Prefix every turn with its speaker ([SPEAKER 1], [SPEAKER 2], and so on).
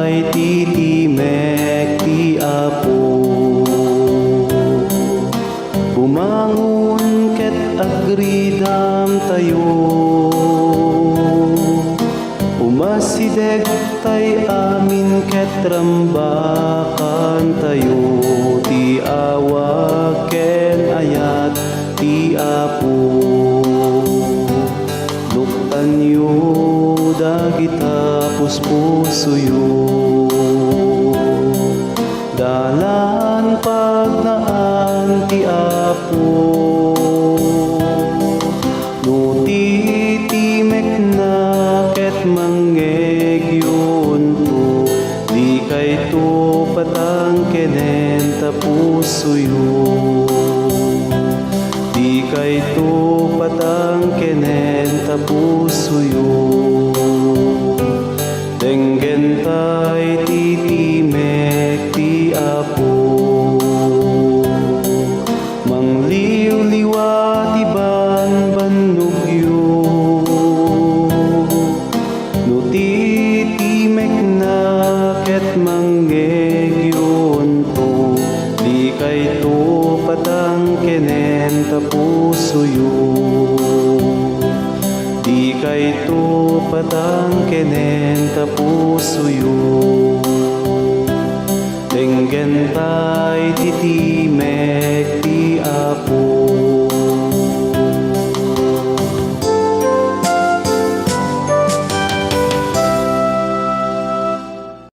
[SPEAKER 1] tay titimek ti Apo. Bumangon ket agridam tayo, umasideg tay amin ket rambakan tayo, ti awak ken ayat ti Apo. Luktan yo dagita puspusoyo, dalan pagnaan ti Apo. No titimek na ket manggegyon to, di kay to patang kenen ta pusoyo, di kay to patang kenen ta pusoyo. Denggen tay titimek ti Apo, mangliw-liwa ti banbanugyo. No titimek na ket manggegyon to, di kay to patang kenen ta pusoyo, di kay to patang kenen ta pusoyo. Denggen tay titimek